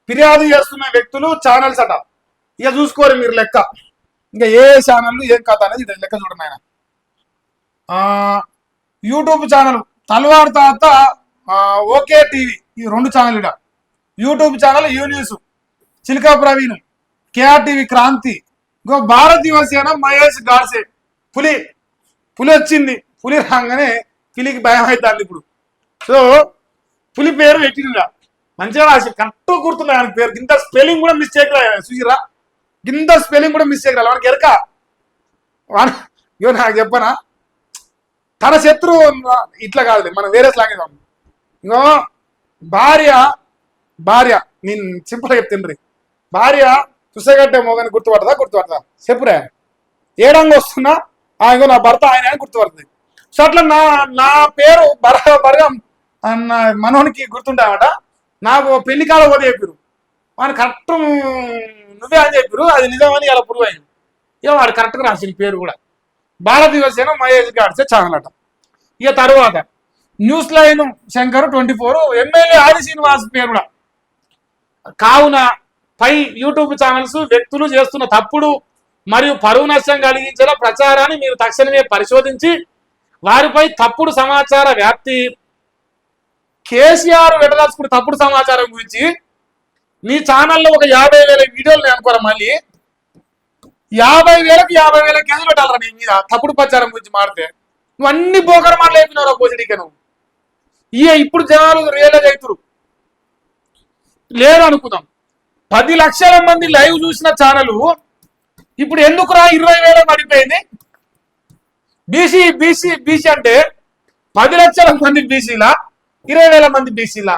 ఫిర్యాదు చేస్తున్న వ్యక్తులు ఛానల్స్ అట. ఇక చూసుకోరు మీరు లెక్క. ఇంకా ఏ ఛానల్ ఏం కథ అనేది లెక్క చూడండి ఆయన. యూట్యూబ్ ఛానల్ తల్వార్ తాత ఓకే టీవీ ఈ 2 ఛానల్ ఇడ. YouTube channel U news Chilka Praveen, KR TV Kranti, ఇంకో భారత్ యువసేన మహేష్ గాడ్సే. పులి వచ్చింది, పులి రాగానే పులికి భయం అవుతుంది ఇప్పుడు. సో పులి పేరు పెట్టిందిరా మంచిగా రాసి కరెక్ట్ గుర్తున్నాయి ఆయన పేరు. గింత స్పెల్లింగ్ కూడా మిస్టేక్ రా చూసిరా, గింత స్పెల్లింగ్ కూడా మిస్టేక్ రాలి వానికి ఎరక. ఇవో నాకు చెప్పనా, తన శత్రువు ఇట్లా కాదు, మనం వేరే స్లాంగ్. ఇంకో భార్య నేను సింపుల్గా చెప్తుండ్రి. భార్య చూసేగట్టే మోగాని గుర్తుపడతా చెప్పురా. ఏడంగా వస్తున్నా ఇంకో నా భర్త ఆయన అని గుర్తుపడుతుంది. సో అట్లా నా పేరు బరగా మనోనికి గుర్తుంటామట. నాకు పెళ్లి కాలం పోతే చెప్పారు, వాడిని కరెక్ట్ నువ్వే అని చెప్పారు, అది నిజమని ఇలా ప్రూవ్ అయింది. ఇక వాడు కరెక్ట్గా రాసిన పేరు కూడా భారత్ యువసేన మహేష్ గాడ్సే ఛానల్ అట. ఇక తర్వాత న్యూస్ లైన్ శంకర్ 24 ఎమ్మెల్యే ఆది శ్రీనివాస్ పేరు కూడా. కావున పై యూట్యూబ్ ఛానల్స్ వ్యక్తులు చేస్తున్న తప్పుడు మరియు పరువు నష్టం కలిగించేలా ప్రచారాన్ని మీరు తక్షణమే పరిశోధించి వారిపై తప్పుడు సమాచార వ్యాప్తి కేసీఆర్ వెడదాల్చుకున్న తప్పుడు సమాచారం గురించి నీ ఛానల్లో ఒక 50,000 వీడియోలు నేను అనుకోరా మళ్ళీ 50,000కి 50,000 కేసులు పెట్టాలరా నీ మీద తప్పుడు ప్రచారం గురించి మాడితే నువ్వు అన్ని బోకర మాటలు అయిపోయినావు పోజిడిక నువ్వు ఇప్పుడు జనాలు రియలైజ్ అవుతురు లేదు అనుకుందాం 10 లక్షల మంది లైవ్ చూసిన ఛానల్ ఇప్పుడు ఎందుకురా 20,000 పడిపోయింది బీసీ బీసీ బీసీ అంటే 10 లక్షల మంది బీసీలా 20,000 మంది బీసీలా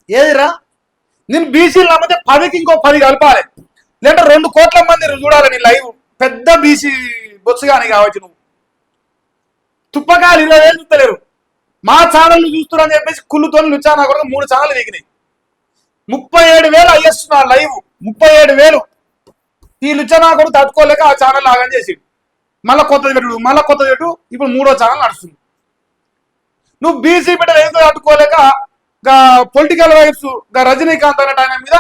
ఏదిరా నేను బీసీలు నమ్మితే 10కి ఇంకో 10 కలపాలి లేదంటే 2 కోట్ల మంది చూడాలి నీ లైవ్ పెద్ద బీసీ బొత్సగాని కావచ్చు నువ్వు తుప్పకాలు 20,000 చూస్తలేరు మా ఛానల్ చూస్తున్నారని చెప్పేసి కుళ్ళుతో లుచానా కూడా 3 ఛానల్ దిగినాయి 37,000 అయ్యేస్తున్నారు లైవ్ 37,000 ఈ లుచానా కూడా తట్టుకోలేక ఆ ఛానల్ లాగా చేసి మళ్ళీ కొత్తది పెట్టు ఇప్పుడు 3వ ఛానల్ నడుస్తుంది నువ్వు బీసీ బిడ్డలు ఏదో తట్టుకోలేక పొలిటికల్ వైఫ్స్ రజనీకాంత్ అనే ఆయన మీద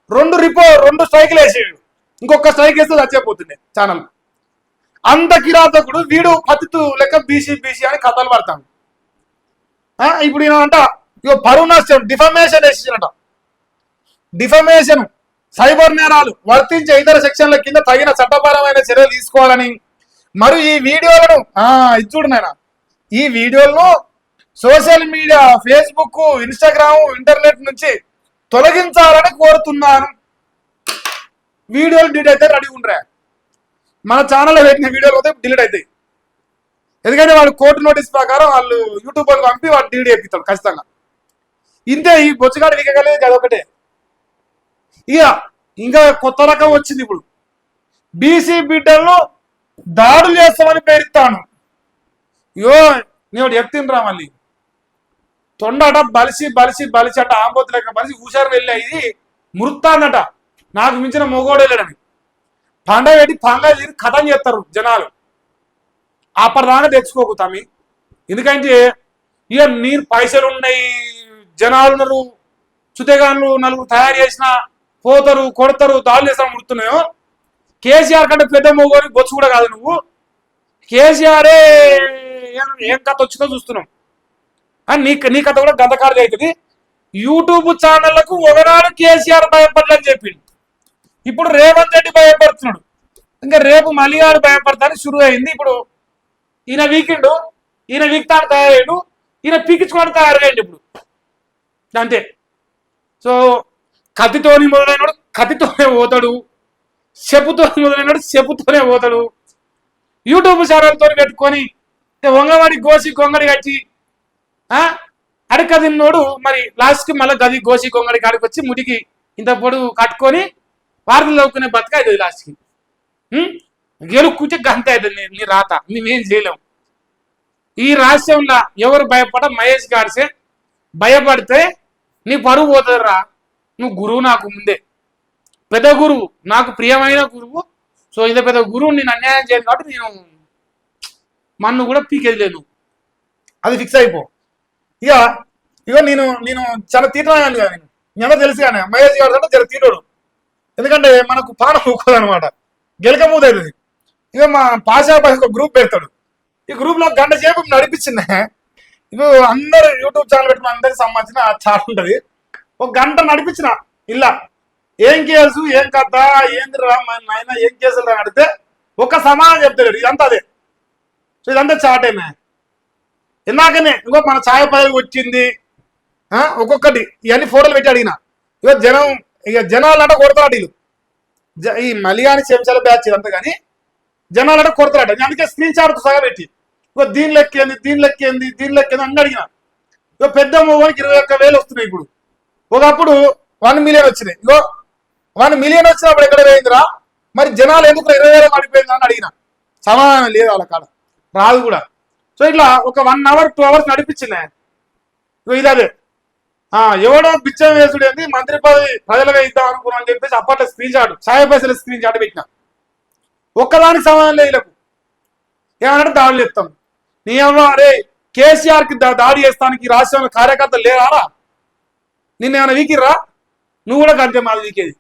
2 స్ట్రైక్లు వేసేడు ఇంకొక స్ట్రైక్ వేస్తే చచ్చిపోతుంది ఛానల్ అంత కిరాతకుడు వీడు పతితు లెక్క బీసీ బీసీ అని కథలు పడతాను ఇప్పుడు ఈయనంట ఇగో పరువు నష్టం డిఫమేషన్ వేసేసినట డిఫమేషన్ సైబర్ నేరాలు వర్తించే ఇతర సెక్షన్ల కింద తగిన చట్టపరమైన చర్యలు తీసుకోవాలని మరియు ఈ వీడియోలను ఇది చూడు నాయన ఈ వీడియోలను social media Facebook Instagram internet నుంచి తొలగించాలని కోరుతున్నాను వీడియోలు డిలీట్ అయితే రెడీ ఉండరా మన ఛానల్లో పెట్టిన వీడియోలు అయితే డిలీట్ అవుతాయి ఎందుకంటే వాళ్ళు కోర్టు నోటీస్ ప్రకారం వాళ్ళు యూట్యూబర్లు పంపి వాళ్ళు డిలీట్ చేపిస్తాడు ఖచ్చితంగా ఇంతే ఈ బొచ్చగాడు వీకగలేదు అదొకటే ఇంకా కొత్త రకం వచ్చింది ఇప్పుడు బీసీ బిడ్డలను దాడులు చేస్తామని పేరుస్తాను నేను చెప్తుండ్రా మళ్ళీ తొండట బలిసి అట ఆంబోతు లెక్క బలిసి హుషారు వెళ్ళి ఇది మురుతాందట నాకు మించిన మొగోడు వెళ్ళాడని పండగ పెట్టి పండగ తీరి కథం చేస్తారు జనాలు అప్పటిదాకా తెచ్చుకోకు తమ్మి ఎందుకంటే నీరు పైసలు ఉన్నాయి జనాలు ఉన్నారు చుతేగాన్లు నలుగురు తయారు చేసిన పోతారు కొడతారు దాడులు చేస్తాను ముడుతున్నాయో కేసీఆర్ కంటే పెద్ద మొగోని బొచ్చు కూడా కాదు నువ్వు కేసీఆరే ఏం కథ వచ్చిందో చూస్తున్నావు నీ కథ కూడా గంధకారది అవుతుంది యూట్యూబ్ ఛానళ్లకు ఒకనాడు కేసీఆర్ భయపడ్డని చెప్పిండు ఇప్పుడు రేవంత్ రెడ్డి భయపడుతున్నాడు ఇంకా రేపు మలిగాడు భయపడతానికి షురు అయింది ఇప్పుడు ఈయన వీకెండ్ ఈయన వీక్తాడు తయారయ్యాడు ఈయన పీకించుకోవడం తయారయ్యండి ఇప్పుడు అంతే సో కత్తితోని మొదలైనడు కత్తితోనే పోతాడు చెప్పుతో మొదలైనడు చెప్పుతోనే పోతాడు యూట్యూబ్ ఛానల్తో పెట్టుకొని వంగవాడి గోసి గొంగడి కట్టి అడక తిన్నోడు మరి లాస్ట్కి మళ్ళీ గది గోసి గొంగడి కాడికి వచ్చి ముడికి ఇంత పొడు కట్టుకొని వార్తలు చదువుకునే బతుక అవుతుంది లాస్ట్కి గెలుక్కుంటే గంత అవుతుంది నీ రాత మేమేం చేయలేం ఈ రాష్ట్రంలో ఎవరు భయపడ మహేష్ గారిసే భయపడితే నీ పరువు పోతుందిరా నువ్వు గురువు నాకు ముందే పెద్ద గురువు నాకు ప్రియమైన గురువు సో ఇంత పెద్ద గురువు నేను అన్యాయం చేయను కాబట్టి నేను మన్ను కూడా పీకేది లేదు అది ఫిక్స్ అయిపో ఇక నేను చాలా తీటనాను కదా నేను తెలుసు కానీ మహేష్ గారు అంటే చాలా తీటోడు ఎందుకంటే మనకు పానం ఊకోదు అనమాట గెలకమూదవుతుంది ఇక మా పాషా ఒక గ్రూప్ పెడతాడు ఈ గ్రూప్ లో గంట సేపు నడిపించింది ఇప్పుడు అందరు యూట్యూబ్ ఛానల్ పెట్టిన అందరికి సంబంధించిన చాట్ ఉంటుంది ఒక గంట నడిపించిన ఇలా ఏం కేసు ఏం కథ ఏంది నాయన ఏం కేసులు రా అడిగితే ఒక సమాధానం చెప్తాడు ఇదంతా అదే సో ఇదంతా చాటేనా ఇందాకనే ఇంకో మన ఛాయ పదవి వచ్చింది ఒక్కొక్కటి ఇవన్నీ ఫోటోలు పెట్టి అడిగిన ఇక జనాలంట కొడతారట వీళ్ళు ఈ మలియాని చెంచాల బ్యాచ్ ఇదంతా కానీ జనాలంట కొడతారట అందుకే స్క్రీన్ షాట్ సగా పెట్టి ఇగో దీని లెక్కేంది అన్నీ అడిగిన ఇగో పెద్ద మొగోనికి 21,000 వస్తున్నాయి ఇప్పుడు ఒకప్పుడు 1 మిలియన్ వచ్చినాయి ఇగో 1 మిలియన్ వచ్చినప్పుడు ఎక్కడ పోయిందిరా మరి జనాలు ఎందుకు 20,000 పడిపోయింది అని అడిగిన సమాధానం లేదు వాళ్ళ కాడ రాదు కూడా సో ఇట్లా ఒక 1 అవర్ 2 అవర్స్ నడిపించింది ఇది అదే ఎవడో బిచ్చం వేసుడు ఏంది మంత్రి పదవి ప్రజలుగా ఇద్దాం అనుకున్నా అని చెప్పేసి అప్పట్లో స్క్రీన్ షాట్ పైసలు స్క్రీన్ షాట్ పెట్టిన ఒక్కదానికి సమాధానం లేదు వీళ్ళకు ఏమన్నట్టు దాడులు చెప్తాం నీ అమ్మ అరే కేసీఆర్ కి దాడి చేస్తానికి రాష్ట్రంలో కార్యకర్తలు లేరా నిన్న ఏమైనా వీకిర్రా నువ్వు కూడా కంటే మాది వీకేది.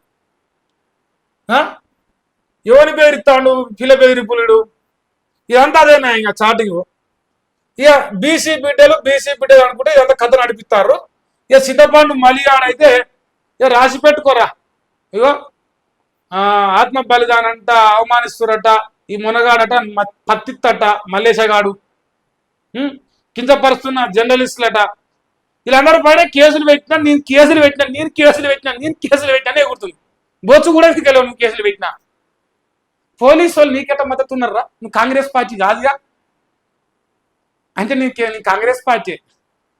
ఎవరి బెదిరిస్తాడు? పిల్ల బెదిరిపులుడు ఇదంతా అదేనా ఇంకా చాటింగ్. ఇక బీసీ బిడ్డలు అనుకుంటే ఇదంతా కథ నడిపిస్తారు. ఇక చింతపండు మలియాడైతే ఇక రాసి పెట్టుకోరా. ఇగో ఆత్మ బలిదానంట, అవమానిస్తురట, ఈ మునగాడట, పత్తిత్తట, మల్లేశగాడు, కించపరుస్తున్న జర్నలిస్టులట, వీళ్ళందరూ పైన కేసులు పెట్టినా నేను కేసులు పెట్టినా ఎగురుతుంది. బొచ్చు కూడా ఎందుకు నువ్వు కేసులు పెట్టినా. పోలీసు వాళ్ళు నీకెట్ట మద్దతు ఉన్నారా? నువ్వు కాంగ్రెస్ పార్టీ కాదుగా, అంటే నీ కాంగ్రెస్ పార్టీ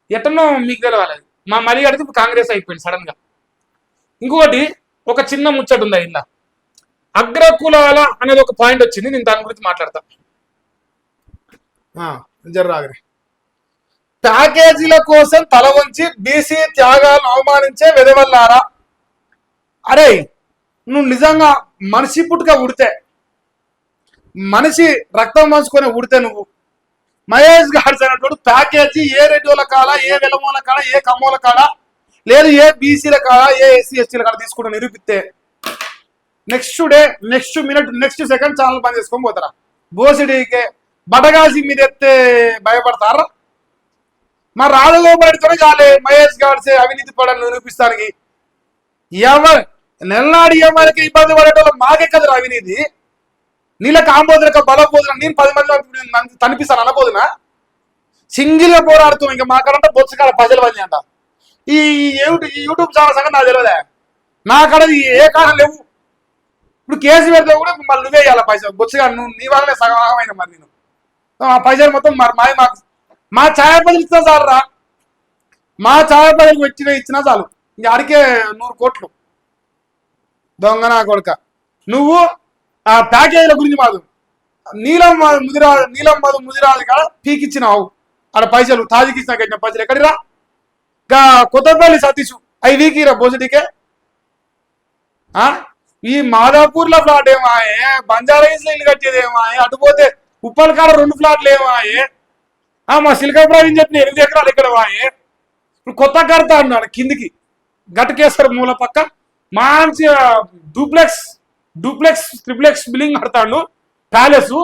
ఎట్టనో మీకు తెలవాలి. మా మళ్ళీ అడిగితే ఇప్పుడు కాంగ్రెస్ అయిపోయింది సడన్ గా. ఇంకొకటి ఒక చిన్న ముచ్చట ఉందా ఇలా, అగ్రకులాల అనేది ఒక పాయింట్ వచ్చింది. నేను దాని గురించి మాట్లాడతా. జర్రాగరే ప్యాకేజీల కోసం తల వంచి బీసీ త్యాగాలను అవమానించే వెదవల్లారా. అరే నువ్వు నిజంగా మనిషి పుట్టుక ఉడితే, మనిషి రక్తం పంచుకొని ఉడితే, నువ్వు మహేష్ గాడ్స్ అనేటువంటి ప్యాకేజీ ఏ రెడ్డిల కాడ, ఏ వెలమూల కాడ, ఏ కమ్మోల కాడ లేదు, ఏ బీసీల కాడ, ఏ ఎస్సీ ఎస్టీల కాడ తీసుకుంటూ నిరూపిస్తే next day, next minute, next second channel బంద్ చేసుకొని పోతారా? బోసిడీకే బటగాసి మీద ఎత్తే భయపడతారా? మా రాజగోపాలతోనే చాలే మహేష్ గాడ్సే అవినీతి పడని నిరూపిస్తానికి. ఎవరు నెలనాడు ఎవరికి ఇబ్బంది పడేటోళ్ళు మాకెక్కదు అవినీతి. నీళ్ళ కాంబోదులక బలపోదున నేను 10 మంది తనిపిస్తాను అనబోదునా? సింగిల్ గా పోరాడుతాం. ఇంకా మాకాడంటే బొత్సకాడ ప్రజలు పని అంట. ఈ యూట్యూబ్ ఛానల్ సంగతి నాకు తెలియదా? నా కాడ ఏ కారణం లేవు. ఇప్పుడు కేసు పెడితే కూడా మళ్ళీ నువ్వే ఇవ్వాలి పైసలు. బొత్సగా నువ్వు నీ వల్లనే సగమైన మరి నేను ఆ పైసలు మొత్తం మరి మా ఛాయ పదులు ఇస్తా చాలు రా. మా ఛాయ పదులకు ఇచ్చినా చాలు. ఇంక అడిగే 100 కోట్లు దొంగ నా కొడుక. నువ్వు ఆ ప్యాకేజీల గురించి మాదు నీలం మధు ముదిరాజు కాడ పీకిచ్చినావు. ఆడ పైసలు తాజీకిచ్చిన కట్టిన పైసలు ఎక్కడిరా? కొత్తపల్లి సతీష్ అవి వీకిరా బోసిడికే. ఈ మాదాపూర్లో ఫ్లాట్ ఏమాయే, బంజారా హిల్స్ ఇల్లు కట్టేదేమా, అటుపోతే ఉప్పల్ కాడ 2 ఫ్లాట్లు ఏమాయే, మా సిల్కాపురం చెప్పిన 8 ఎకరాలు ఇక్కడ వాయే. ఇప్పుడు కొత్త కడతా అన్నాడు కిందికి గట్టకేశ్వర మూల పక్క మంచి డూప్లెక్స్ ట్రిప్లెక్స్ బిల్డింగ్ కడతాడు ప్యాలెస్.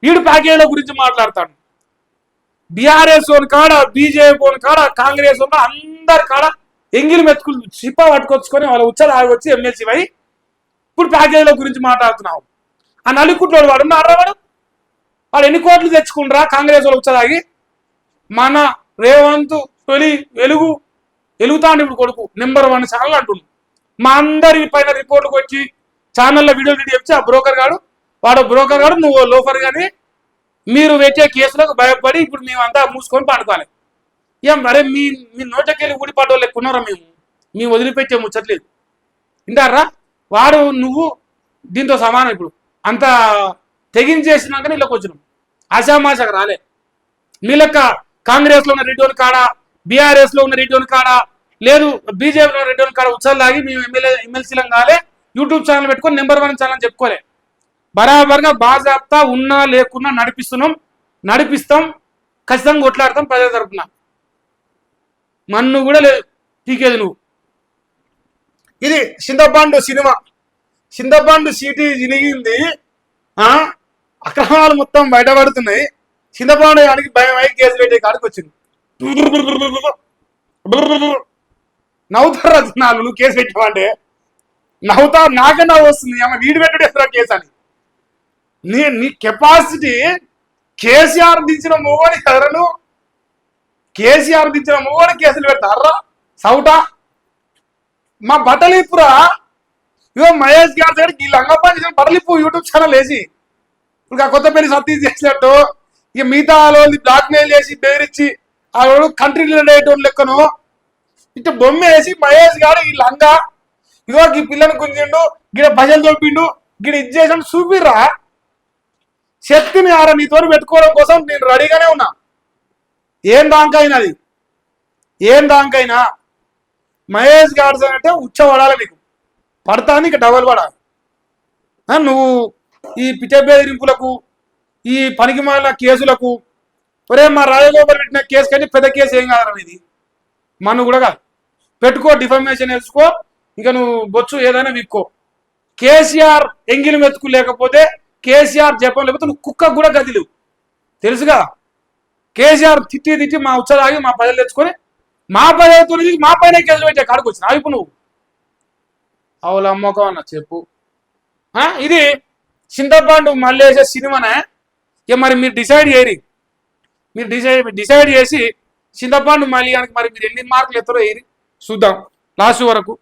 వీడు ప్యాకేజీల గురించి మాట్లాడతాడు. బీఆర్ఎస్ ఓన్ కాడ, బీజేపీ ఓన్ కాడ, కాంగ్రెస్ ఓన్ అందరి కాడ ఎంగిలి మెతుకులు చిప్ప పట్టుకొచ్చుకొని వాళ్ళ ఉచ్చలు ఆగి వచ్చి ఎమ్మెల్సీ అయి ఇప్పుడు ప్యాకేజీల గురించి మాట్లాడుతున్నావు. ఆ నలుగుట్లోడు వాడు వాడు ఎన్ని కోట్లు తెచ్చుకుంటారా కాంగ్రెస్ వాళ్ళు ఉచ్చదాగి? మన రేవంత్ తొలి వెలుగుతాండి ఇప్పుడు కొడుకు నెంబర్ 1 ఛానల్ అంటుండు. మా అందరి పైన రిపోర్టుకు వచ్చి ఛానల్లో వీడియోలు చెప్పి ఆ బ్రోకర్ గాడు నువ్వు లోఫర్ గాని మీరు పెట్టే కేసులకు భయపడి ఇప్పుడు మేమంతా మూసుకొని పండుకోవాలి. ఏం మరే మీ నోటకెళ్ళి ఊడిపడ్డోళ్ళు ఎక్కున్నారా? మేము వదిలిపెట్టే ముచ్చట్లేదు. ఇంటారా? వాడు నువ్వు దీంతో సమానం. ఇప్పుడు అంత తెగించేసినాక నీళ్ళకి వచ్చినాం. ఆశామాషకు రాలే. మీ లెక్క కాంగ్రెస్ లో ఉన్న రెడ్డి కాడ, బీఆర్ఎస్ లో ఉన్న రెడ్డి కాడ, లేదు బీజేపీలో ఉన్న రెడ్డి కాడ ఉత్సాహాలు లాగి మేము ఎమ్మెల్సీలం కాలే. యూట్యూబ్ ఛానల్ పెట్టుకొని నెంబర్ 1 ఛానల్ చెప్పుకోలే. బరాబర్గా బాజాప్తా ఉన్నా లేకున్నా నడిపిస్తాం, ఖచ్చితంగా కొట్లాడతాం ప్రజల తరపున. మన్ను కూడా లేదు పీకేది నువ్వు. ఇది చింతపండు సినిమా. చింతపండు సీటీ జినిగింది. అక్రమాలు మొత్తం బయటపడుతున్నాయి. చింతపండు కాడికి భయం అయి కేసు పెట్టే కాడికి వచ్చింది. నవ్వుతారా జనాలు నువ్వు కేసు పెట్టావంటే? నవ్వుతా, నాకే నవ్వు వస్తుంది. ఏమన్నా వీడు పెట్టుడేస్తారా కేసు అని. నీ కెపాసిటీ కేసీఆర్ దించిన మూవని కదరను. కేసీఆర్ దించిన మూవని కేసులు పెడతారా సౌటా? మా బట్టలిప్పురా ఇగో మహేష్ గారి దగ్గర ఈ లంగపని చేసిన బట్టలిప్పు యూట్యూబ్ ఛానల్ వేసి ఇంకా కొత్తపల్లి సతీష్ చేసినట్టు ఇక మిగతా వాళ్ళని బ్లాక్మెయిల్ చేసి బెదిరించి ఆ కంట్రీ రిలేటెడ్ లెక్కను ఇట్లా బొమ్మ వేసి మహేష్ గారు ఈ లంగా ఇగో ఈ పిల్లని గుంజిండు, గిడ భజన చూపిండు, గిడ ఇది చేసాడు చూపిర్రా. శక్తిని ఆరా నీతో పెట్టుకోవడం కోసం నేను రెడీగానే ఉన్నా. ఏం దానికైనా మహేష్ గాడ్స్ అంటే ఉచ్చ పడాలి. నీకు పడతాను ఇక డబల్ పడాలి. నువ్వు ఈ పిచ్చ బెదిరింపులకు, ఈ పనికిమాలిన కేసులకు ఒరే మా రాజగోపాల్ పెట్టిన కేసు కానీ పెద్ద కేసు ఏం కాదు. ఇది మన కూడా కాదు. పెట్టుకో, డిఫర్మేషన్ వేసుకో, ఇక నువ్వు బొచ్చు ఏదైనా విక్కో. కేసీఆర్ ఎంగిలి మెతుకు లేకపోతే కేసీఆర్ జపం లేకపోతే నువ్వు కుక్క కూడా గదిలేవు తెలుసుగా. కేసీఆర్ తిట్టి మా ఉత్సవాగి మా ప్రజలు తెచ్చుకొని మా ప్రజలతో మా పైన కేసులు పెట్టే కాడికి వచ్చిన ఇప్పుడు నువ్వు అవుల అమ్మకం అన్న చెప్పు. ఇది చింతపండు మళ్ళీ వేసే సినిమానే. ఇక మరి మీరు డిసైడ్ చేయరు, మీరు డిసైడ్ చేసి చింతపండు మళ్ళీ మరి మీరు ఎన్ని మార్కులు ఎత్తారో వేయరు చూద్దాం లాస్ట్ వరకు.